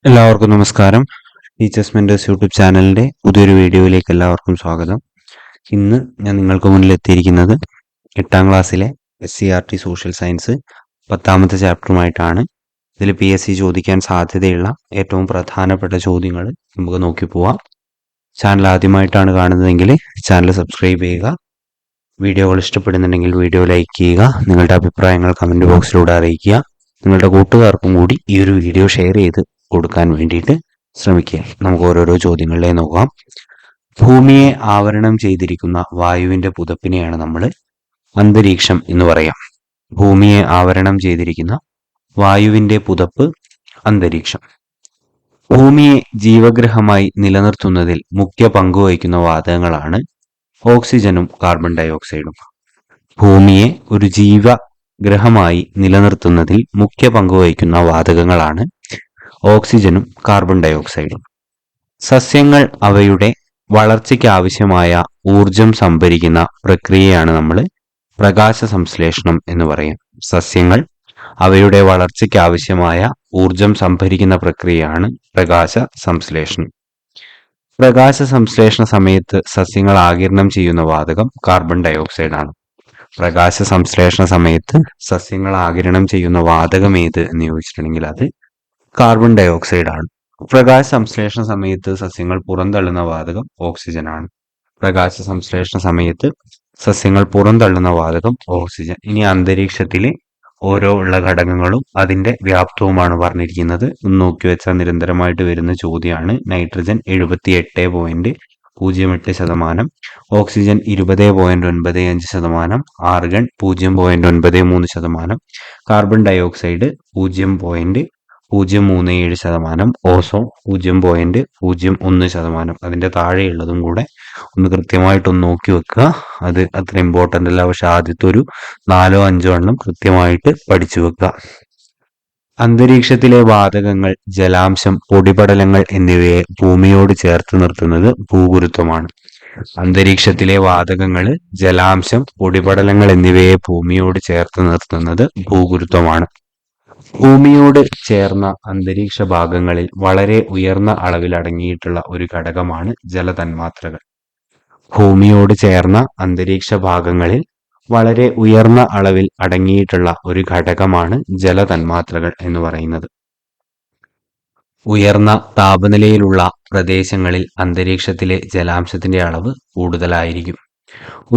എല്ലാവർക്കും നമസ്കാരം. Teachers mentors YouTube ചാനലിന്റെ പുതിയൊരു വീഡിയോയിലേക്ക് എല്ലാവർക്കും സ്വാഗതം. ഇന്ന് ഞാൻ നിങ്ങൾക്ക് മുന്നിൽ എത്തിയിരിക്കുന്നത് 8ാം ക്ലാസ്സിലെ SCERT സോഷ്യൽ സയൻസ് 10ാമത്തെ ചാപ്റ്ററുമായിട്ടാണ്. ഇതിൽ PSC ചോദിക്കാൻ സാധ്യതയുള്ള ഏറ്റവും പ്രധാനപ്പെട്ട ചോദ്യങ്ങൾ നമുക്ക് നോക്കി പോവാം. ചാനൽ ആദ്യമായിട്ടാണ് കാണുന്നതെങ്കിൽ ചാനൽ സബ്സ്ക്രൈബ് ചെയ്യുക. വീഡിയോകൾ ഇഷ്ടപ്പെടുന്നുണ്ടെങ്കിൽ വീഡിയോ ലൈക്ക് ചെയ്യുക. നിങ്ങളുടെ അഭിപ്രായങ്ങൾ കമന്റ് ബോക്സിലൂടെ അറിയിക്കുക. നിങ്ങളുടെ കൂട്ടുകാർക്കും കൂടി ഈ ഒരു വീഡിയോ ഷെയർ ചെയ്ത് കൊടുക്കാൻ വേണ്ടിയിട്ട് ശ്രമിക്കുക. നമുക്ക് ഓരോരോ ചോദ്യങ്ങളിലെ നോക്കാം. ഭൂമിയെ ആവരണം ചെയ്തിരിക്കുന്ന വായുവിന്റെ പുതപ്പിനെയാണ് നമ്മൾ അന്തരീക്ഷം എന്ന് പറയാം. ഭൂമിയെ ആവരണം ചെയ്തിരിക്കുന്ന വായുവിന്റെ പുതപ്പ് അന്തരീക്ഷം. ഭൂമിയെ ജീവഗ്രഹമായി നിലനിർത്തുന്നതിൽ മുഖ്യ പങ്കുവഹിക്കുന്ന വാതകങ്ങളാണ് ഓക്സിജനും കാർബൺ ഡയോക്സൈഡും. ഭൂമിയെ ഒരു ജീവഗ്രഹമായി നിലനിർത്തുന്നതിൽ മുഖ്യ പങ്കുവഹിക്കുന്ന വാതകങ്ങളാണ് ഓക്സിജനും കാർബൺ ഡയോക്സൈഡും. സസ്യങ്ങൾ അവയുടെ വളർച്ചയ്ക്ക് ആവശ്യമായ ഊർജം സംഭരിക്കുന്ന പ്രക്രിയയാണ് നമ്മൾ പ്രകാശ സംശ്ലേഷണം എന്ന് പറയും. സസ്യങ്ങൾ അവയുടെ വളർച്ചയ്ക്ക് ആവശ്യമായ ഊർജം സംഭരിക്കുന്ന പ്രക്രിയയാണ് പ്രകാശ സംശ്ലേഷണം. പ്രകാശ സംശ്ലേഷണ സമയത്ത് സസ്യങ്ങൾ ആഗിരണം ചെയ്യുന്ന വാതകം കാർബൺ ഡയോക്സൈഡ് ആണ്. പ്രകാശ സംശ്ലേഷണ സമയത്ത് സസ്യങ്ങൾ ആഗിരണം ചെയ്യുന്ന വാതകം ഏത് എന്ന് ചോദിച്ചിട്ടുണ്ടെങ്കിൽ അത് കാർബൺ ഡയോക്സൈഡ് ആണ്. പ്രകാശ സംശ്ലേഷണ സമയത്ത് സസ്യങ്ങൾ പുറന്തള്ളുന്ന വാതകം ഓക്സിജൻ ആണ്. പ്രകാശ സംശ്ലേഷണ സമയത്ത് സസ്യങ്ങൾ പുറന്തള്ളുന്ന വാതകം ഓക്സിജൻ. ഇനി അന്തരീക്ഷത്തിലെ ഓരോ ഉള്ള ഘടകങ്ങളും അതിന്റെ വ്യാപ്തവുമാണ് പറഞ്ഞിരിക്കുന്നത്. നോക്കി വെച്ചാൽ നിരന്തരമായിട്ട് വരുന്ന ചോദ്യമാണ്. Nitrogen 78.08%, oxygen 20.95%, argon 0.93%, carbon dioxide 0.037%, ozone 0.01%. അതിന്റെ താഴെയുള്ളതും കൂടെ ഒന്ന് കൃത്യമായിട്ടൊന്ന് നോക്കി വെക്കുക. അത് അത്ര ഇമ്പോർട്ടൻ്റ് അല്ല, പക്ഷെ ആദ്യത്തെ ഒരു 4-5 എണ്ണം കൃത്യമായിട്ട് പഠിച്ചു വെക്കുക. അന്തരീക്ഷത്തിലെ വാതകങ്ങൾ, ജലാംശം, പൊടിപടലങ്ങൾ എന്നിവയെ ഭൂമിയോട് ചേർത്ത് നിർത്തുന്നത് ഭൂഗുരുത്വമാണ്. അന്തരീക്ഷത്തിലെ വാതകങ്ങൾ, ജലാംശം, പൊടിപടലങ്ങൾ എന്നിവയെ ഭൂമിയോട് ചേർത്ത് നിർത്തുന്നത് ഭൂഗുരുത്വമാണ്. ഭൂമിയോട് ചേർന്ന അന്തരീക്ഷ ഭാഗങ്ങളിൽ വളരെ ഉയർന്ന അളവിൽ അടങ്ങിയിട്ടുള്ള ഒരു ഘടകമാണ് ജലതന്മാത്രകൾ. ഭൂമിയോട് ചേർന്ന അന്തരീക്ഷ ഭാഗങ്ങളിൽ വളരെ ഉയർന്ന അളവിൽ അടങ്ങിയിട്ടുള്ള ഒരു ഘടകമാണ് ജലതന്മാത്രകൾ എന്ന് പറയുന്നത്. ഉയർന്ന താപനിലയിലുള്ള പ്രദേശങ്ങളിൽ അന്തരീക്ഷത്തിലെ ജലാംശത്തിന്റെ അളവ് കൂടുതലായിരിക്കും.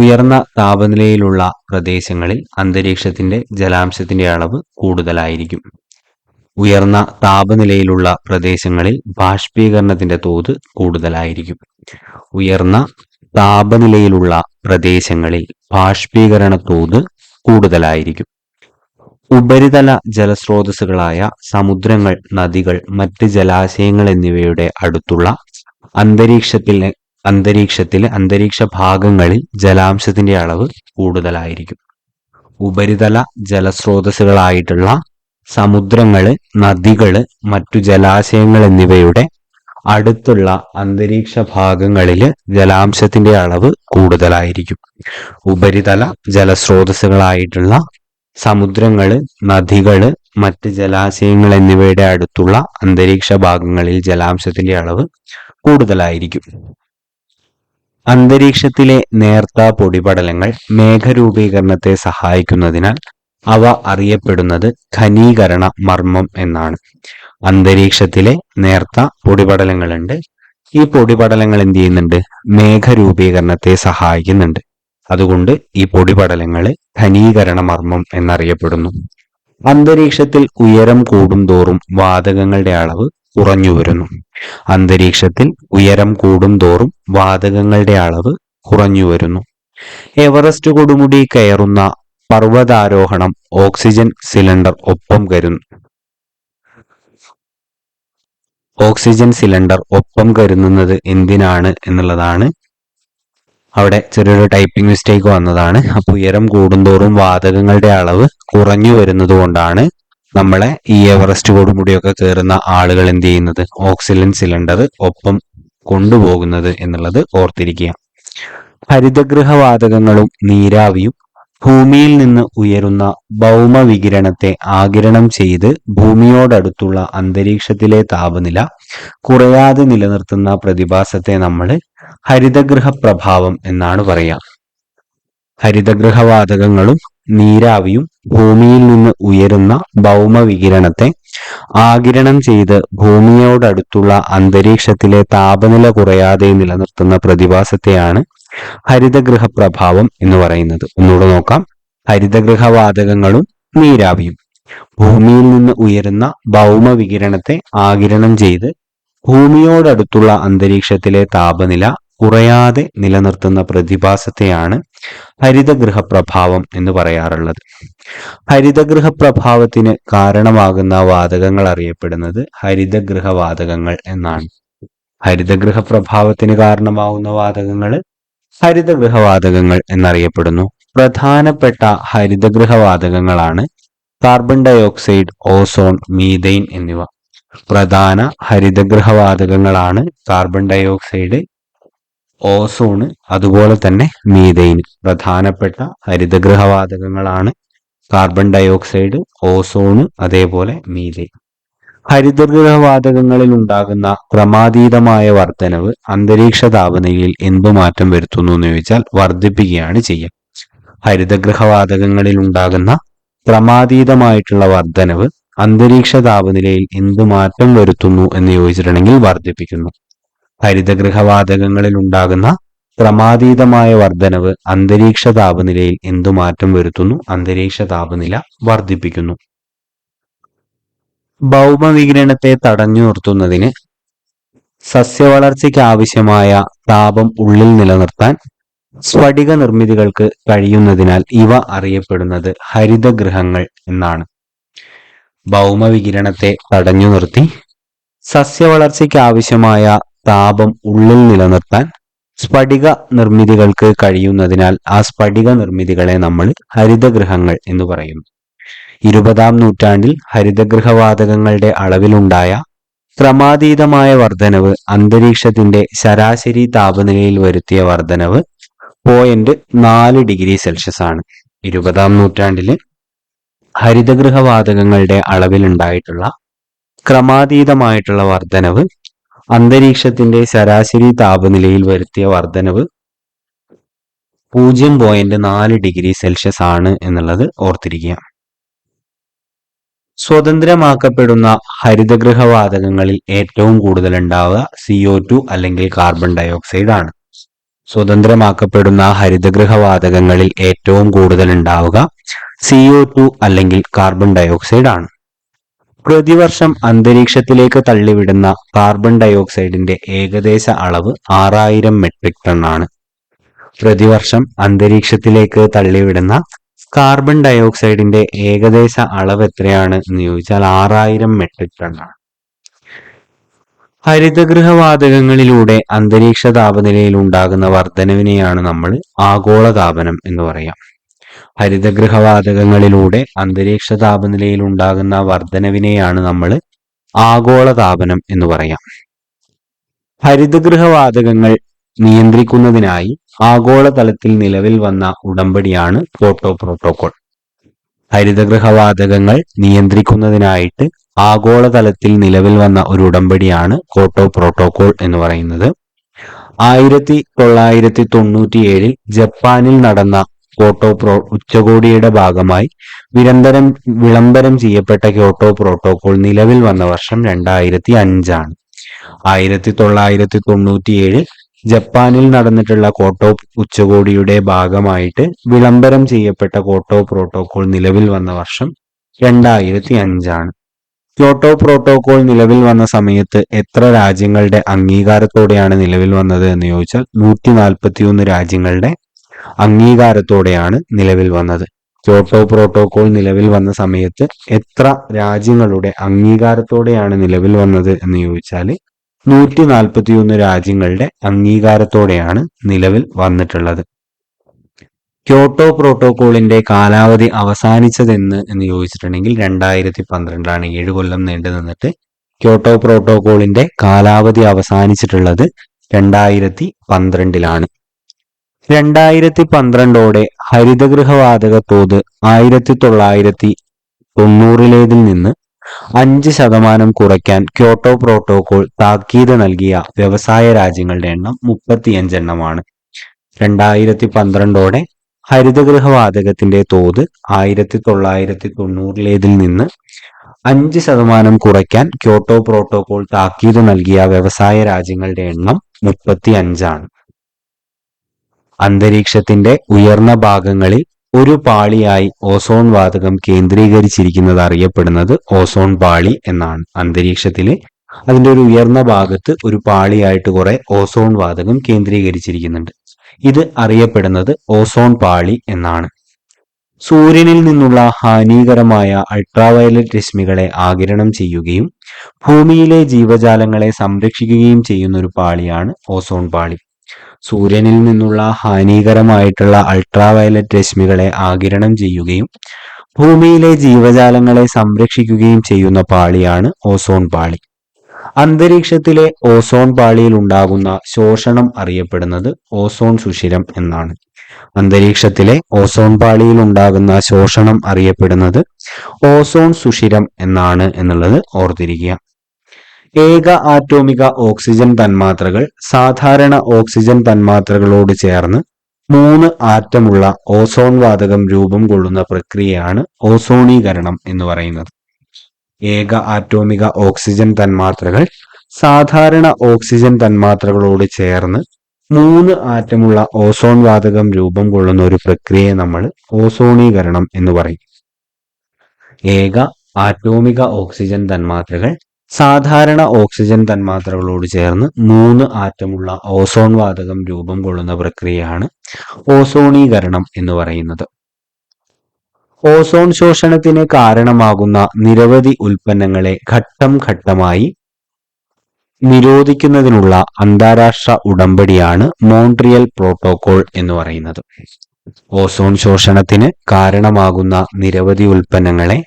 ഉയർന്ന താപനിലയിലുള്ള പ്രദേശങ്ങളിൽ അന്തരീക്ഷത്തിന്റെ ജലാംശത്തിന്റെ അളവ് കൂടുതലായിരിക്കും. ഉയർന്ന താപനിലയിലുള്ള പ്രദേശങ്ങളിൽ ബാഷ്പീകരണത്തിന്റെ തോത് കൂടുതലായിരിക്കും. ഉയർന്ന താപനിലയിലുള്ള പ്രദേശങ്ങളിൽ ബാഷ്പീകരണ തോത് കൂടുതലായിരിക്കും. ഉപരിതല ജലസ്രോതസ്സുകളായ സമുദ്രങ്ങൾ, നദികൾ, മറ്റ് ജലാശയങ്ങൾ എന്നിവയുടെ അടുത്തുള്ള അന്തരീക്ഷ ഭാഗങ്ങളിൽ ജലാംശത്തിന്റെ അളവ് കൂടുതലായിരിക്കും. ഉപരിതല ജലസ്രോതസ്സുകളായിട്ടുള്ള സമുദ്രങ്ങള്, നദികള്, മറ്റു ജലാശയങ്ങൾ എന്നിവയുടെ അടുത്തുള്ള അന്തരീക്ഷ ഭാഗങ്ങളിൽ ജലാംശത്തിന്റെ അളവ് കൂടുതലായിരിക്കും. ഉപരിതല ജലസ്രോതസ്സുകളായിട്ടുള്ള സമുദ്രങ്ങള്, നദികള്, മറ്റ് ജലാശയങ്ങൾ എന്നിവയുടെ അടുത്തുള്ള അന്തരീക്ഷ ഭാഗങ്ങളിൽ ജലാംശത്തിന്റെ അളവ് കൂടുതലായിരിക്കും. അന്തരീക്ഷത്തിലെ നേർത്ത പൊടിപടലങ്ങൾ മേഘരൂപീകരണത്തെ സഹായിക്കുന്നതിനാൽ അവ അറിയപ്പെടുന്നത് ഘനീകരണ മർമ്മം എന്നാണ്. അന്തരീക്ഷത്തിലെ നേർത്ത പൊടിപടലങ്ങളുണ്ട്. ഈ പൊടിപടലങ്ങൾ എന്ത് ചെയ്യുന്നുണ്ട്? മേഘരൂപീകരണത്തെ സഹായിക്കുന്നുണ്ട്. അതുകൊണ്ട് ഈ പൊടിപടലങ്ങൾ ഘനീകരണ മർമ്മം എന്നറിയപ്പെടുന്നു. അന്തരീക്ഷത്തിൽ ഉയരം കൂടുംതോറും വാതകങ്ങളുടെ അളവ് കുറഞ്ഞു വരുന്നു. അന്തരീക്ഷത്തിൽ ഉയരം കൂടുംതോറും വാതകങ്ങളുടെ അളവ് കുറഞ്ഞു വരുന്നു. എവറസ്റ്റ് കൊടുമുടി കയറുന്ന പർവ്വതാരോഹണം ഓക്സിജൻ സിലിണ്ടർ ഒപ്പം കരുതുന്നത് എന്തിനാണ് എന്നുള്ളതാണ്. അവിടെ ചെറിയൊരു ടൈപ്പിംഗ് മിസ്റ്റേക്ക് വന്നതാണ്. അപ്പൊ ഉയരം കൂടുന്തോറും വാതകങ്ങളുടെ അളവ് കുറഞ്ഞു വരുന്നത് കൊണ്ടാണ് നമ്മളെ ഈ എവറസ്റ്റ് കൊടുമുടിയൊക്കെ കയറുന്ന ആളുകൾ എന്ത് ചെയ്യുന്നത്? ഓക്സിജൻ സിലിണ്ടർ ഒപ്പം കൊണ്ടുപോകുന്നത് എന്നുള്ളത് ഓർത്തിരിക്കുക. ഹരിതഗൃഹവാതകങ്ങളും നീരാവിയും ഭൂമിയിൽ നിന്ന് ഉയരുന്ന ഭൗമവികിരണത്തെ ആഗിരണം ചെയ്ത് ഭൂമിയോടടുത്തുള്ള അന്തരീക്ഷത്തിലെ താപനില കുറയാതെ നിലനിർത്തുന്ന പ്രതിഭാസത്തെ നമ്മൾ ഹരിതഗൃഹ പ്രഭാവം എന്നാണ് പറയുക. ഹരിതഗൃഹവാതകങ്ങളും നീരാവിയും ഭൂമിയിൽ നിന്ന് ഉയരുന്ന ഭൗമവികിരണത്തെ ആഗിരണം ചെയ്ത് ഭൂമിയോടടുത്തുള്ള അന്തരീക്ഷത്തിലെ താപനില കുറയാതെ നിലനിർത്തുന്ന പ്രതിഭാസത്തെയാണ് ഹരിതഗൃഹ പ്രഭാവം എന്ന് പറയുന്നത്. ഒന്നുകൂടെ നോക്കാം. ഹരിതഗൃഹവാതകങ്ങളും നീരാവിയും ഭൂമിയിൽ നിന്ന് ഉയരുന്ന ഭൗമവികിരണത്തെ ആഗിരണം ചെയ്ത് ഭൂമിയോടടുത്തുള്ള അന്തരീക്ഷത്തിലെ താപനില കുറയാതെ നിലനിർത്തുന്ന പ്രതിഭാസത്തെയാണ് ഹരിതഗൃഹ പ്രഭാവം എന്ന് പറയാറുള്ളത്. ഹരിതഗൃഹ പ്രഭാവത്തിന് കാരണമാകുന്ന വാതകങ്ങൾ അറിയപ്പെടുന്നത് ഹരിതഗൃഹവാതകങ്ങൾ എന്നാണ്. ഹരിതഗൃഹ പ്രഭാവത്തിന് കാരണമാകുന്ന വാതകങ്ങൾ ഹരിതഗൃഹവാതകങ്ങൾ എന്നറിയപ്പെടുന്നു. പ്രധാനപ്പെട്ട ഹരിതഗൃഹവാതകങ്ങളാണ് കാർബൺ ഡയോക്സൈഡ്, ഓസോൺ, മീഥെയ്ൻ എന്നിവ. പ്രധാന ഹരിതഗൃഹവാതകങ്ങളാണ് കാർബൺ ഡയോക്സൈഡ്, ഓസോണ്, അതുപോലെ തന്നെ മീഥെയ്ൻ. പ്രധാനപ്പെട്ട ഹരിതഗൃഹവാതകങ്ങളാണ് കാർബൺ ഡയോക്സൈഡ്, ഓസോണ്, അതേപോലെ മീഥെയ്ൻ. ഹരിതഗൃഹവാതകങ്ങളിൽ ഉണ്ടാകുന്ന ക്രമാതീതമായ വർധനവ് അന്തരീക്ഷ താപനിലയിൽ എന്തു മാറ്റം വരുത്തുന്നു എന്ന് ചോദിച്ചാൽ വർദ്ധിപ്പിക്കുകയാണ് ചെയ്യുക. ഹരിതഗൃഹവാതകങ്ങളിൽ ഉണ്ടാകുന്ന ക്രമാതീതമായിട്ടുള്ള വർധനവ് അന്തരീക്ഷ താപനിലയിൽ എന്തു മാറ്റം വരുത്തുന്നു എന്ന് ചോദിച്ചിട്ടുണ്ടെങ്കിൽ വർദ്ധിപ്പിക്കുന്നു. ഹരിതഗൃഹവാതകങ്ങളിൽ ഉണ്ടാകുന്ന ക്രമാതീതമായ വർധനവ് അന്തരീക്ഷ താപനിലയിൽ എന്തു മാറ്റം വരുത്തുന്നു? അന്തരീക്ഷ താപനില വർദ്ധിപ്പിക്കുന്നു. ഭൗമവികിരണത്തെ തടഞ്ഞു നിർത്തുന്നതിന് സസ്യവളർച്ചയ്ക്ക് ആവശ്യമായ താപം ഉള്ളിൽ നിലനിർത്താൻ സ്ഫടിക നിർമ്മിതികൾക്ക് കഴിയുന്നതിനാൽ ഇവ അറിയപ്പെടുന്നത് ഹരിതഗൃഹങ്ങൾ എന്നാണ്. ഭൗമവികിരണത്തെ തടഞ്ഞു നിർത്തി സസ്യവളർച്ചയ്ക്ക് ആവശ്യമായ താപം ഉള്ളിൽ നിലനിർത്താൻ സ്ഫടിക നിർമ്മിതികൾക്ക് കഴിയുന്നതിനാൽ ആ സ്ഫടിക നിർമ്മിതികളെ നമ്മൾ ഹരിതഗൃഹങ്ങൾ എന്ന് പറയുന്നു. 20-ാം നൂറ്റാണ്ടിൽ ഹരിതഗൃഹവാതകങ്ങളുടെ അളവിലുണ്ടായ ക്രമാതീതമായ വർധനവ് അന്തരീക്ഷത്തിന്റെ ശരാശരി താപനിലയിൽ വരുത്തിയ വർധനവ് 0.4 ഡിഗ്രി സെൽഷ്യസ് ആണ്. 20-ാം നൂറ്റാണ്ടില് ഹരിതഗൃഹവാതകങ്ങളുടെ അളവിലുണ്ടായിട്ടുള്ള ക്രമാതീതമായിട്ടുള്ള വർധനവ് അന്തരീക്ഷത്തിന്റെ ശരാശരി താപനിലയിൽ വരുത്തിയ വർധനവ് 0.4 ഡിഗ്രി സെൽഷ്യസ് ആണ് എന്നുള്ളത് ഓർത്തിരിക്കുക. സ്വതന്ത്രമാക്കപ്പെടുന്ന ഹരിതഗൃഹവാതകങ്ങളിൽ ഏറ്റവും കൂടുതൽ ഉണ്ടാവുക CO2 അല്ലെങ്കിൽ കാർബൺ ഡയോക്സൈഡ് ആണ്. സ്വതന്ത്രമാക്കപ്പെടുന്ന ഹരിതഗൃഹവാതകങ്ങളിൽ ഏറ്റവും കൂടുതൽ ഉണ്ടാവുക CO2 അല്ലെങ്കിൽ കാർബൺ ഡയോക്സൈഡ് ആണ്. പ്രതിവർഷം അന്തരീക്ഷത്തിലേക്ക് തള്ളിവിടുന്ന കാർബൺ ഡയോക്സൈഡിന്റെ ഏകദേശ അളവ് 6000 മെട്രിക് ടൺ ആണ്. പ്രതിവർഷം അന്തരീക്ഷത്തിലേക്ക് തള്ളിവിടുന്ന കാർബൺ ഡയോക്സൈഡിന്റെ ഏകദേശ അളവ് എത്രയാണ് എന്ന് ചോദിച്ചാൽ 6000 മെട്രിക് ടൺ ആണ്. ഹരിതഗൃഹവാതകങ്ങളിലൂടെ അന്തരീക്ഷ താപനിലയിൽ ഉണ്ടാകുന്ന വർധനവിനെയാണ് നമ്മൾ ആഗോളതാപനം എന്ന് പറയാം. ഹരിതഗൃഹവാതകങ്ങളിലൂടെ അന്തരീക്ഷ താപനിലയിൽ ഉണ്ടാകുന്ന വർധനവിനെയാണ് നമ്മൾ ആഗോളതാപനം എന്ന് പറയാം. ഹരിതഗൃഹവാതകങ്ങൾ നിയന്ത്രിക്കുന്നതിനായി ആഗോളതലത്തിൽ നിലവിൽ വന്ന ഉടമ്പടിയാണ് ക്യോട്ടോ പ്രോട്ടോകോൾ. ഹരിതഗൃഹവാതകങ്ങൾ നിയന്ത്രിക്കുന്നതിനായിട്ട് ആഗോളതലത്തിൽ നിലവിൽ വന്ന ഒരു ഉടമ്പടിയാണ് ക്യോട്ടോ പ്രോട്ടോകോൾ എന്ന് പറയുന്നത്. 1997 ജപ്പാനിൽ നടന്ന ക്യോട്ടോ ഉച്ചകോടിയുടെ ഭാഗമായി വിളംബരം ചെയ്യപ്പെട്ട ക്യോട്ടോ പ്രോട്ടോകോൾ നിലവിൽ വന്ന വർഷം 2005 ആണ്. 1997 ജപ്പാനിൽ നടന്നിട്ടുള്ള ക്യോട്ടോ ഉച്ചകോടിയുടെ ഭാഗമായിട്ട് വിളംബരം ചെയ്യപ്പെട്ട ക്യോട്ടോ പ്രോട്ടോകോൾ നിലവിൽ വന്ന വർഷം 2005 ആണ്. ക്യോട്ടോ പ്രോട്ടോകോൾ നിലവിൽ വന്ന സമയത്ത് എത്ര രാജ്യങ്ങളുടെ അംഗീകാരത്തോടെയാണ് നിലവിൽ വന്നത് എന്ന് ചോദിച്ചാൽ 141 രാജ്യങ്ങളുടെ അംഗീകാരത്തോടെയാണ് നിലവിൽ വന്നത്. ക്യോട്ടോ പ്രോട്ടോകോൾ നിലവിൽ വന്ന സമയത്ത് എത്ര രാജ്യങ്ങളുടെ അംഗീകാരത്തോടെയാണ് നിലവിൽ വന്നത് എന്ന് ചോദിച്ചാൽ 141 രാജ്യങ്ങളുടെ അംഗീകാരത്തോടെയാണ് നിലവിൽ വന്നിട്ടുള്ളത്. ക്യോട്ടോ പ്രോട്ടോകോളിന്റെ കാലാവധി അവസാനിച്ചതെന്ന് എന്ന് ചോദിച്ചിട്ടുണ്ടെങ്കിൽ 2012 7 കൊല്ലം നീണ്ടു നിന്നിട്ട് ക്യോട്ടോ പ്രോട്ടോകോളിന്റെ കാലാവധി അവസാനിച്ചിട്ടുള്ളത് 2012 2012 ഹരിതഗൃഹവാതക തോത് 1990 നിന്ന് 5% കുറയ്ക്കാൻ ക്യോട്ടോ പ്രോട്ടോകോൾ താക്കീത് നൽകിയ വ്യവസായ രാജ്യങ്ങളുടെ എണ്ണം 35 എണ്ണമാണ്. 2012 ഹരിതഗൃഹവാതകത്തിന്റെ തോത് 1990 നിന്ന് 5% കുറയ്ക്കാൻ ക്യോട്ടോ പ്രോട്ടോകോൾ താക്കീത് നൽകിയ വ്യവസായ രാജ്യങ്ങളുടെ എണ്ണം 35 ആണ്. അന്തരീക്ഷത്തിന്റെ ഉയർന്ന ഭാഗങ്ങളിൽ ഒരു പാളിയായി ഓസോൺ വാതകം കേന്ദ്രീകരിച്ചിരിക്കുന്നത് അറിയപ്പെടുന്നത് ഓസോൺ പാളി എന്നാണ്. അന്തരീക്ഷത്തിലെ അതിന്റെ ഒരു ഉയർന്ന ഭാഗത്ത് ഒരു പാളിയായിട്ട് കുറെ ഓസോൺ വാതകം കേന്ദ്രീകരിച്ചിരിക്കുന്നുണ്ട്. ഇത് അറിയപ്പെടുന്നത് ഓസോൺ പാളി എന്നാണ്. സൂര്യനിൽ നിന്നുള്ള ഹാനികരമായ അൾട്രാവയലറ്റ് രശ്മികളെ ആഗിരണം ചെയ്യുകയും ഭൂമിയിലെ ജീവജാലങ്ങളെ സംരക്ഷിക്കുകയും ചെയ്യുന്ന ഒരു പാളിയാണ് ഓസോൺ പാളി. സൂര്യനിൽ നിന്നുള്ള ഹാനികരമായിട്ടുള്ള അൾട്രാവയലറ്റ് രശ്മികളെ ആഗിരണം ചെയ്യുകയും ഭൂമിയിലെ ജീവജാലങ്ങളെ സംരക്ഷിക്കുകയും ചെയ്യുന്ന പാളിയാണ് ഓസോൺ പാളി. അന്തരീക്ഷത്തിലെ ഓസോൺ പാളിയിൽ ഉണ്ടാകുന്ന ശോഷണം അറിയപ്പെടുന്നത് ഓസോൺ സുഷിരം എന്നാണ്. അന്തരീക്ഷത്തിലെ ഓസോൺ പാളിയിൽ ഉണ്ടാകുന്ന ശോഷണം അറിയപ്പെടുന്നത് ഓസോൺ സുഷിരം എന്നാണ് എന്നുള്ളത് ഓർത്തിരിക്കുക. ഏക ആറ്റോമിക ഓക്സിജൻ തന്മാത്രകൾ സാധാരണ ഓക്സിജൻ തന്മാത്രകളോട് ചേർന്ന് 3 ആറ്റമുള്ള ഓസോൺ വാതകം രൂപം കൊള്ളുന്ന പ്രക്രിയയാണ് ഓസോണീകരണം എന്ന് പറയുന്നത്. ഏക ആറ്റോമിക ഓക്സിജൻ തന്മാത്രകൾ സാധാരണ ഓക്സിജൻ തന്മാത്രകളോട് ചേർന്ന് 3 ആറ്റമുള്ള ഓസോൺ വാതകം രൂപം കൊള്ളുന്ന ഒരു പ്രക്രിയയെ നമ്മൾ ഓസോണീകരണം എന്ന് പറയും. ഏക ആറ്റോമിക ഓക്സിജൻ തന്മാത്രകൾ സാധാരണ ഓക്സിജൻ തന്മാത്രകളോട് ചേർന്ന് 3 ആറ്റമുള്ള ഓസോൺ വാതകം രൂപം കൊള്ളുന്ന പ്രക്രിയയാണ് ഓസോണീകരണം എന്ന് പറയുന്നത്. ഓസോൺ ശോഷണത്തിന് കാരണമാകുന്ന നിരവധി ഉൽപ്പന്നങ്ങളെ ഘട്ടം ഘട്ടമായി നിരോധിക്കുന്നതിനുള്ള അന്താരാഷ്ട്ര ഉടമ്പടിയാണ് മോൺട്രിയൽ പ്രോട്ടോകോൾ എന്ന് പറയുന്നത്. ഓസോൺ ശോഷണത്തിന് കാരണമാകുന്ന നിരവധി ഉൽപ്പന്നങ്ങളെ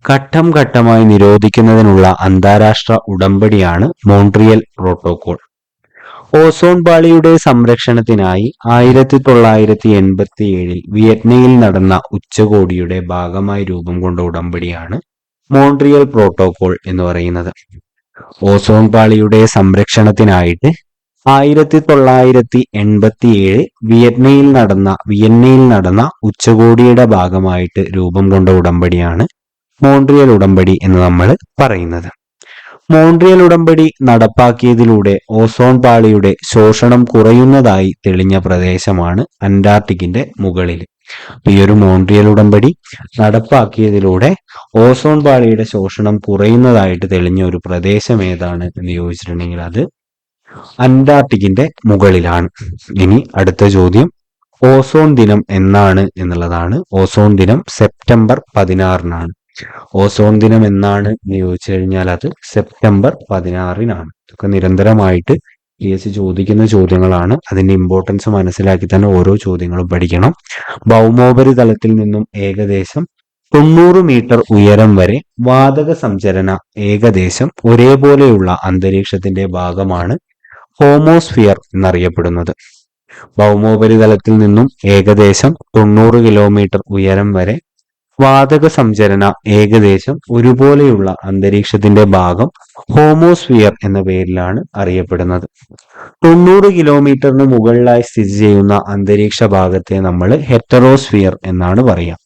ഘട്ടം ഘട്ടമായി നിരോധിക്കുന്നതിനുള്ള അന്താരാഷ്ട്ര ഉടമ്പടിയാണ് മോൺട്രിയൽ പ്രോട്ടോകോൾ. ഓസോൺ പാളിയുടെ സംരക്ഷണത്തിനായി 1987 വിയറ്റ്നാമിൽ നടന്ന ഉച്ചകോടിയുടെ ഭാഗമായി രൂപം കൊണ്ട ഉടമ്പടിയാണ് മോൺട്രിയൽ പ്രോട്ടോകോൾ എന്ന് പറയുന്നത്. ഓസോൺ പാളിയുടെ സംരക്ഷണത്തിനായിട്ട് 1987 വിയന്നയിൽ നടന്ന ഉച്ചകോടിയുടെ ഭാഗമായിട്ട് രൂപം കൊണ്ട ഉടമ്പടിയാണ് മോൺട്രിയൽ ഉടമ്പടി എന്ന് നമ്മൾ പറയുന്നത്. മോൺട്രിയൽ ഉടമ്പടി നടപ്പാക്കിയതിലൂടെ ഓസോൺ പാളിയുടെ ശോഷണം കുറയുന്നതായി തെളിഞ്ഞ പ്രദേശമാണ് അന്റാർട്ടിക്കിന്റെ മുകളിൽ. ഈ ഒരു മോൺട്രിയൽ ഉടമ്പടി നടപ്പാക്കിയതിലൂടെ ഓസോൺ പാളിയുടെ ശോഷണം കുറയുന്നതായിട്ട് തെളിഞ്ഞ ഒരു പ്രദേശം ഏതാണ് എന്ന് ചോദിച്ചിട്ടുണ്ടെങ്കിൽ അത് അന്റാർട്ടിക്കിന്റെ മുകളിലാണ്. ഇനി അടുത്ത ചോദ്യം ഓസോൺ ദിനം എന്നാണ് എന്നുള്ളതാണ്. ഓസോൺ ദിനം സെപ്റ്റംബർ 16-നാണ്. ഓസോൺ ദിനം എന്നാണ് എന്ന് ചോദിച്ചു കഴിഞ്ഞാൽ അത് സെപ്റ്റംബർ 16-നാണ്. ഇതൊക്കെ നിരന്തരമായിട്ട് PSC ചോദിക്കുന്ന ചോദ്യങ്ങളാണ്. അതിന്റെ ഇമ്പോർട്ടൻസ് മനസ്സിലാക്കി തന്നെ ഓരോ ചോദ്യങ്ങളും പഠിക്കണം. ഭൗമോപരിതലത്തിൽ നിന്നും ഏകദേശം 90 മീറ്റർ ഉയരം വരെ വാതക സഞ്ചരണ ഏകദേശം ഒരേപോലെയുള്ള അന്തരീക്ഷത്തിന്റെ ഭാഗമാണ് ഹോമോസ്ഫിയർ എന്നറിയപ്പെടുന്നത്. ഭൗമോപരിതലത്തിൽ നിന്നും ഏകദേശം 90 കിലോമീറ്റർ ഉയരം വരെ വാതക സഞ്ചരണ ഏകദേശം ഒരുപോലെയുള്ള അന്തരീക്ഷത്തിന്റെ ഭാഗം ഹോമോസ്ഫിയർ എന്ന പേരിലാണ് അറിയപ്പെടുന്നത്. 90 കിലോമീറ്ററിന് മുകളിലായി സ്ഥിതി ചെയ്യുന്ന അന്തരീക്ഷ ഭാഗത്തെ നമ്മൾ ഹെറ്ററോസ്ഫിയർ എന്നാണ് പറയുക.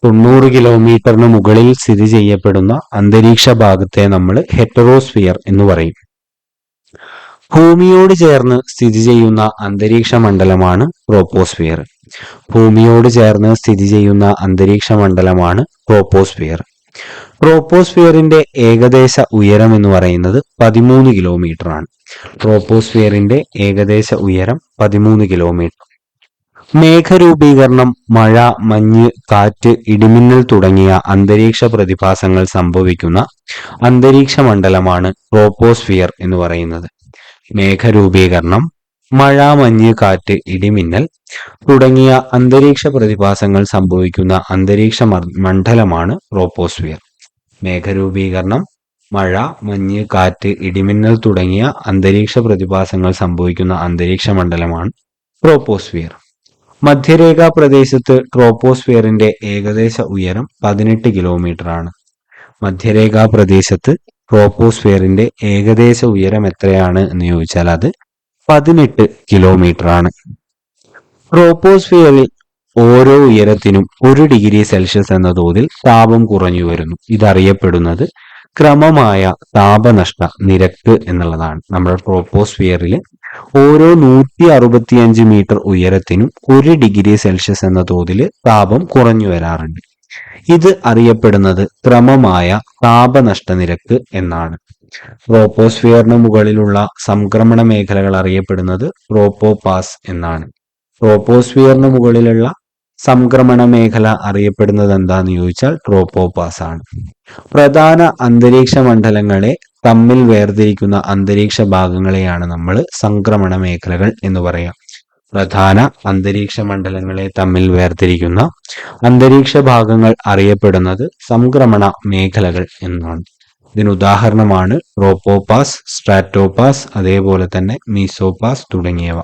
90 കിലോമീറ്ററിന് മുകളിൽ സ്ഥിതി ചെയ്യപ്പെടുന്ന അന്തരീക്ഷ ഭാഗത്തെ നമ്മൾ ഹെറ്ററോസ്ഫിയർ എന്ന് പറയും. ഭൂമിയോട് ചേർന്ന് സ്ഥിതി ചെയ്യുന്ന അന്തരീക്ഷ മണ്ഡലമാണ് ട്രോപ്പോസ്ഫിയർ. ഭൂമിയോട് ചേർന്ന് സ്ഥിതി ചെയ്യുന്ന അന്തരീക്ഷ മണ്ഡലമാണ് ട്രോപ്പോസ്ഫിയർ. ട്രോപ്പോസ്ഫിയറിന്റെ ഏകദേശ ഉയരം എന്ന് പറയുന്നത് 13 കിലോമീറ്റർ ആണ്. ട്രോപ്പോസ്ഫിയറിന്റെ ഏകദേശ ഉയരം 13 കിലോമീറ്റർ. മേഘരൂപീകരണം, മഴ, മഞ്ഞ്, കാറ്റ്, ഇടിമിന്നൽ തുടങ്ങിയ അന്തരീക്ഷ പ്രതിഭാസങ്ങൾ സംഭവിക്കുന്ന അന്തരീക്ഷ മണ്ഡലമാണ് ട്രോപ്പോസ്ഫിയർ എന്ന് പറയുന്നത്. മേഘരൂപീകരണം, മഴ, മഞ്ഞ്, കാറ്റ്, ഇടിമിന്നൽ തുടങ്ങിയ അന്തരീക്ഷ പ്രതിഭാസങ്ങൾ സംഭവിക്കുന്ന അന്തരീക്ഷ മണ്ഡലമാണ് ട്രോപ്പോസ്ഫിയർ. മേഘരൂപീകരണം, മഴ, മഞ്ഞ്, കാറ്റ്, ഇടിമിന്നൽ തുടങ്ങിയ അന്തരീക്ഷ പ്രതിഭാസങ്ങൾ സംഭവിക്കുന്ന അന്തരീക്ഷ മണ്ഡലമാണ് ട്രോപ്പോസ്ഫിയർ. മധ്യരേഖാ പ്രദേശത്ത് ട്രോപ്പോസ്ഫിയറിന്റെ ഏകദേശ ഉയരം 18 കിലോമീറ്റർ ആണ്. മധ്യരേഖാ പ്രദേശത്ത് ട്രോപ്പോസ്ഫിയറിന്റെ ഏകദേശ ഉയരം എത്രയാണ് എന്ന് ചോദിച്ചാൽ അത് 18 കിലോമീറ്റർ ആണ്. ട്രോപ്പോസ്ഫിയറിൽ ഓരോ ഉയരത്തിനും 1 ഡിഗ്രി സെൽഷ്യസ് എന്ന തോതിൽ താപം കുറഞ്ഞു വരുന്നു. ഇതറിയപ്പെടുന്നത് ക്രമമായ താപനഷ്ട നിരക്ക് എന്നുള്ളതാണ്. നമ്മുടെ ട്രോപ്പോസ്ഫിയറിൽ ഓരോ 165 മീറ്റർ ഉയരത്തിനും 1 ഡിഗ്രി സെൽഷ്യസ് എന്ന തോതിൽ താപം കുറഞ്ഞു വരാറുണ്ട്. ഇത് അറിയപ്പെടുന്നത് ക്രമമായ താപനഷ്ട നിരക്ക് എന്നാണ്. ട്രോപ്പോസ്ഫിയറിന് മുകളിലുള്ള സംക്രമണ മേഖലകൾ അറിയപ്പെടുന്നത് ട്രോപ്പോപാസ് എന്നാണ്. ട്രോപ്പോസ്ഫിയറിന് മുകളിലുള്ള സംക്രമണ മേഖല അറിയപ്പെടുന്നത് എന്താന്ന് ചോദിച്ചാൽ ട്രോപ്പോപാസ് ആണ്. പ്രധാന അന്തരീക്ഷ മണ്ഡലങ്ങളെ തമ്മിൽ വേർതിരിക്കുന്ന അന്തരീക്ഷ ഭാഗങ്ങളെയാണ് നമ്മൾ സംക്രമണ മേഖലകൾ എന്ന് പറയാം. പ്രധാന അന്തരീക്ഷ മണ്ഡലങ്ങളെ തമ്മിൽ വേർതിരിക്കുന്ന അന്തരീക്ഷ ഭാഗങ്ങൾ അറിയപ്പെടുന്നത് സംക്രമണ മേഖലകൾ എന്നാണ്. ഇതിന് ഉദാഹരണമാണ് ട്രോപ്പോപാസ്, സ്ട്രാറ്റോപാസ്, അതേപോലെ തന്നെ മീസോപാസ് തുടങ്ങിയവ.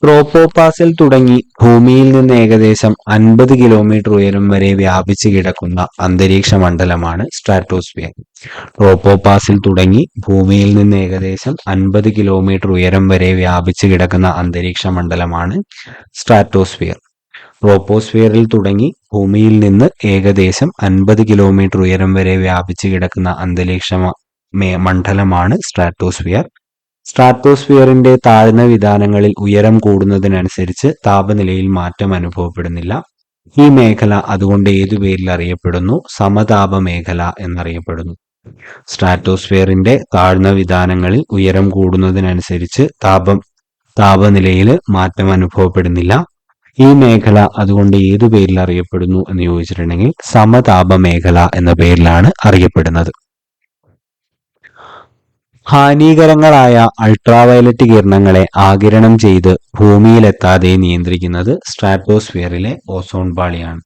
ട്രോപ്പോപാസിൽ തുടങ്ങി ഭൂമിയിൽ നിന്ന് ഏകദേശം 50 കിലോമീറ്റർ ഉയരം വരെ വ്യാപിച്ചു കിടക്കുന്ന അന്തരീക്ഷ മണ്ഡലമാണ് സ്ട്രാറ്റോസ്ഫിയർ. ട്രോപ്പോപാസിൽ തുടങ്ങി ഭൂമിയിൽ നിന്ന് ഏകദേശം 50 കിലോമീറ്റർ ഉയരം വരെ വ്യാപിച്ചു കിടക്കുന്ന അന്തരീക്ഷ മണ്ഡലമാണ് സ്ട്രാറ്റോസ്ഫിയർ. ട്രോപ്പോസ്ഫിയറിൽ തുടങ്ങി ഭൂമിയിൽ നിന്ന് ഏകദേശം 50 കിലോമീറ്റർ ഉയരം വരെ വ്യാപിച്ചു കിടക്കുന്ന അന്തരീക്ഷ മണ്ഡലമാണ് സ്ട്രാറ്റോസ്ഫിയർ. സ്ട്രാറ്റോസ്ഫിയറിന്റെ താഴ്ന്ന വിതാനങ്ങളിൽ ഉയരം കൂടുന്നതിനനുസരിച്ച് താപനിലയിൽ മാറ്റം അനുഭവപ്പെടുന്നില്ല. ഈ മേഖല അതുകൊണ്ട് ഏതു പേരിൽ അറിയപ്പെടുന്നു? സമതാപ മേഖല എന്നറിയപ്പെടുന്നു. സ്ട്രാറ്റോസ്ഫിയറിന്റെ താഴ്ന്ന വിതാനങ്ങളിൽ ഉയരം കൂടുന്നതിനനുസരിച്ച് താപനിലയിൽ മാറ്റം അനുഭവപ്പെടുന്നില്ല. ഈ മേഖല അതുകൊണ്ട് ഏതു പേരിൽ അറിയപ്പെടുന്നു എന്ന് ചോദിച്ചിട്ടുണ്ടെങ്കിൽ സമതാപ മേഖല എന്ന പേരിലാണ് അറിയപ്പെടുന്നത്. ഹാനികരങ്ങളായ അൾട്രാവയലറ്റ് കിരണങ്ങളെ ആഗിരണം ചെയ്ത് ഭൂമിയിലെത്താതെ നിയന്ത്രിക്കുന്നത് സ്ട്രാറ്റോസ്ഫിയറിലെ ഓസോൺ പാളിയാണ്.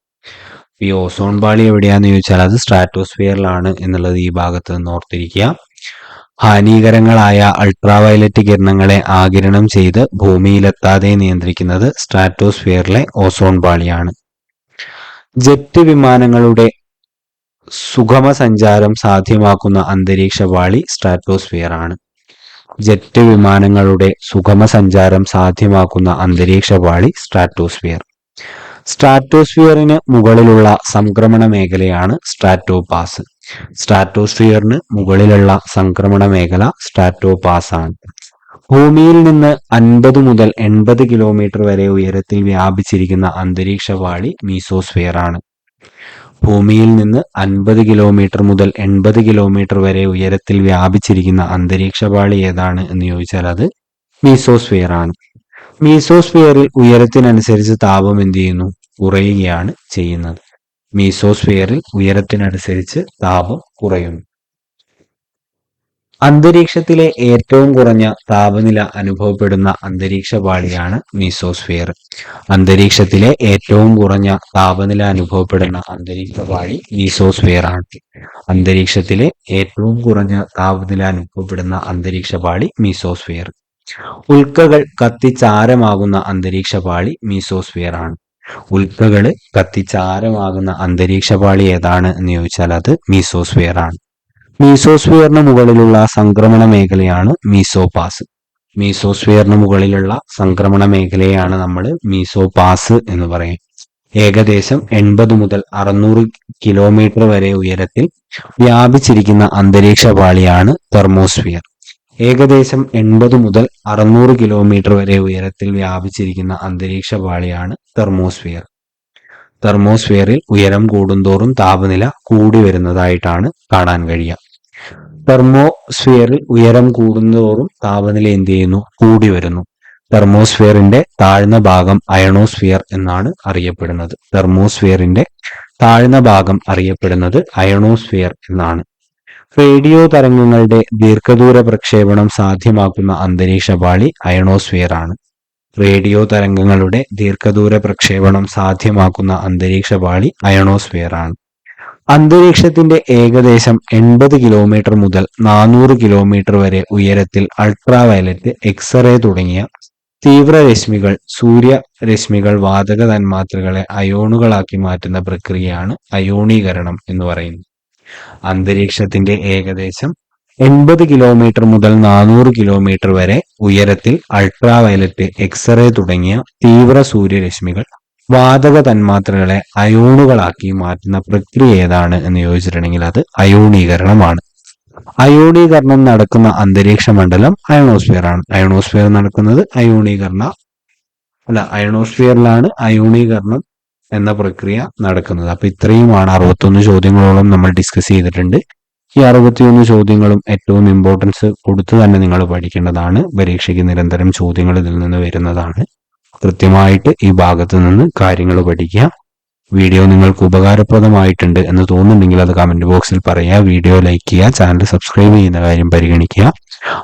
ഈ ഓസോൺ പാളി എവിടെയാന്ന് ചോദിച്ചാൽ അത് സ്ട്രാറ്റോസ്ഫിയറിലാണ് എന്നുള്ളത് ഈ ഭാഗത്ത് നിന്ന് ഓർത്തിരിക്കുക. ഹാനികരങ്ങളായ അൾട്രാവയലറ്റ് കിരണങ്ങളെ ആഗിരണം ചെയ്ത് ഭൂമിയിലെത്താതെ നിയന്ത്രിക്കുന്നത് സ്ട്രാറ്റോസ്ഫിയറിലെ ഓസോൺ പാളിയാണ്. ജെറ്റ് വിമാനങ്ങളുടെ സുഗമ സഞ്ചാരം സാധ്യമാക്കുന്ന അന്തരീക്ഷ പാളി സ്ട്രാറ്റോസ്ഫിയർ ആണ്. ജെറ്റ് വിമാനങ്ങളുടെ സുഗമ സഞ്ചാരം സാധ്യമാക്കുന്ന അന്തരീക്ഷ പാളി സ്ട്രാറ്റോസ്ഫിയർ. സ്ട്രാറ്റോസ്ഫിയറിന് മുകളിലുള്ള സംക്രമണ മേഖലയാണ് സ്ട്രാറ്റോപാസ്. സ്ട്രാറ്റോസ്ഫിയറിന് മുകളിലുള്ള സംക്രമണ മേഖല സ്ട്രാറ്റോപാസ് ആണ്. ഭൂമിയിൽ നിന്ന് 50 മുതൽ 80 കിലോമീറ്റർ വരെ ഉയരത്തിൽ വ്യാപിച്ചിരിക്കുന്ന അന്തരീക്ഷ പാളി മീസോസ്ഫിയർ ആണ്. ഭൂമിയിൽ നിന്ന് 50 കിലോമീറ്റർ മുതൽ 80 കിലോമീറ്റർ വരെ ഉയരത്തിൽ വ്യാപിച്ചിരിക്കുന്ന അന്തരീക്ഷ പാളി ഏതാണ് എന്ന് ചോദിച്ചാൽ അത് മീസോസ്ഫിയർ ആണ്. മീസോസ്ഫിയറിൽ ഉയരത്തിനനുസരിച്ച് താപം എന്ത് ചെയ്യുന്നു? കുറയുകയാണ് ചെയ്യുന്നത്. മീസോസ്ഫിയറിൽ ഉയരത്തിനനുസരിച്ച് താപം കുറയുന്നു. അന്തരീക്ഷത്തിലെ ഏറ്റവും കുറഞ്ഞ താപനില അനുഭവപ്പെടുന്ന അന്തരീക്ഷ പാളിയാണ് മീസോസ്ഫിയർ. അന്തരീക്ഷത്തിലെ ഏറ്റവും കുറഞ്ഞ താപനില അനുഭവപ്പെടുന്ന അന്തരീക്ഷ പാളി മീസോസ്ഫിയർ ആണ്. അന്തരീക്ഷത്തിലെ ഏറ്റവും കുറഞ്ഞ താപനില അനുഭവപ്പെടുന്ന അന്തരീക്ഷ പാളി മീസോസ്ഫിയർ. ഉൽക്കകൾ കത്തിച്ചാരമാകുന്ന അന്തരീക്ഷ പാളി മീസോസ്ഫിയർ ആണ്. ഉൽക്കകൾ കത്തിച്ചാരമാകുന്ന അന്തരീക്ഷ പാളി ഏതാണ് എന്ന് ചോദിച്ചാൽ അത് മീസോസ്ഫിയർ ആണ്. മീസോസ്ഫിയറിന് മുകളിലുള്ള സംക്രമണ മേഖലയാണ് മീസോപാസ്. മീസോസ്ഫിയറിന് മുകളിലുള്ള സംക്രമണ മേഖലയാണ് നമ്മൾ മീസോപാസ് എന്ന് പറയും. ഏകദേശം 80 മുതൽ 600 കിലോമീറ്റർ വരെ ഉയരത്തിൽ വ്യാപിച്ചിരിക്കുന്ന അന്തരീക്ഷ പാളിയാണ് തെർമോസ്ഫിയർ. ഏകദേശം 80 മുതൽ 600 കിലോമീറ്റർ വരെ ഉയരത്തിൽ വ്യാപിച്ചിരിക്കുന്ന അന്തരീക്ഷ പാളിയാണ് തെർമോസ്ഫിയർ. തെർമോസ്ഫിയറിൽ ഉയരം കൂടുന്തോറും താപനില കൂടി വരുന്നതായിട്ടാണ് കാണാൻ കഴിയുക. തെർമോസ്ഫിയറിൽ ഉയരം കൂടുന്തോറും താപനില എന്ത് ചെയ്യുന്നു? കൂടി വരുന്നു. തെർമോസ്ഫിയറിന്റെ താഴ്ന്ന ഭാഗം അയണോസ്ഫിയർ എന്നാണ് അറിയപ്പെടുന്നത്. തെർമോസ്ഫിയറിന്റെ താഴ്ന്ന ഭാഗം അറിയപ്പെടുന്നത് അയണോസ്ഫിയർ എന്നാണ്. റേഡിയോ തരംഗങ്ങളുടെ ദീർഘദൂര പ്രക്ഷേപണം സാധ്യമാക്കുന്ന അന്തരീക്ഷ പാളി അയണോസ്ഫിയർ ആണ്. റേഡിയോ തരംഗങ്ങളുടെ ദീർഘദൂര പ്രക്ഷേപണം സാധ്യമാക്കുന്ന അന്തരീക്ഷ പാളി അയണോസ്ഫിയർ ആണ്. അന്തരീക്ഷത്തിന്റെ ഏകദേശം 80 കിലോമീറ്റർ മുതൽ 400 കിലോമീറ്റർ വരെ ഉയരത്തിൽ അൾട്രാവയലറ്റ്, എക്സ്റേ തുടങ്ങിയ തീവ്രരശ്മികൾ, സൂര്യരശ്മികൾ വാതക തന്മാത്രകളെ അയോണുകളാക്കി മാറ്റുന്ന പ്രക്രിയയാണ് അയോണീകരണം എന്ന് പറയുന്നത്. അന്തരീക്ഷത്തിന്റെ ഏകദേശം 80 കിലോമീറ്റർ മുതൽ 400 കിലോമീറ്റർ വരെ ഉയരത്തിൽ അൾട്രാവയലറ്റ്, എക്സ്റേ തുടങ്ങിയ തീവ്ര സൂര്യരശ്മികൾ വാതക തന്മാത്രകളെ അയോണുകളാക്കി മാറ്റുന്ന പ്രക്രിയ ഏതാണ് എന്ന് ചോദിച്ചിട്ടുണ്ടെങ്കിൽ അത് അയോണീകരണമാണ്. അയോണീകരണം നടക്കുന്ന അന്തരീക്ഷ മണ്ഡലം അയണോസ്ഫിയർ ആണ്. അയണോസ്ഫിയർ നടക്കുന്നത് അയണോസ്ഫിയറിലാണ് അയോണീകരണം എന്ന പ്രക്രിയ നടക്കുന്നത്. അപ്പൊ ഇത്രയുമാണ് 61 ചോദ്യങ്ങളോളം നമ്മൾ ഡിസ്കസ് ചെയ്തിട്ടുണ്ട്. ഈ 61 ചോദ്യങ്ങളും ഏറ്റവും ഇമ്പോർട്ടൻസ് കൊടുത്ത് തന്നെ നിങ്ങൾ പഠിക്കേണ്ടതാണ്. പരീക്ഷയ്ക്ക് നിരന്തരം ചോദ്യങ്ങൾ ഇതിൽ നിന്ന് വരുന്നതാണ്. കൃത്യമായിട്ട് ഈ ഭാഗത്ത് നിന്ന് കാര്യങ്ങൾ പഠിക്കുക. വീഡിയോ നിങ്ങൾക്ക് ഉപകാരപ്രദമായിട്ടുണ്ട് എന്ന് തോന്നുന്നുണ്ടെങ്കിൽ അത് കമന്റ് ബോക്സിൽ പറയുക. വീഡിയോ ലൈക്ക് ചെയ്യുക, ചാനൽ സബ്സ്ക്രൈബ് ചെയ്യുന്ന കാര്യം പരിഗണിക്കുക.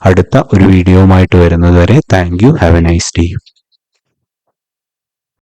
അടുത്ത ഒരു വീഡിയോയുമായിട്ട് വരുന്നത് വരെ thank you. Have A nice day.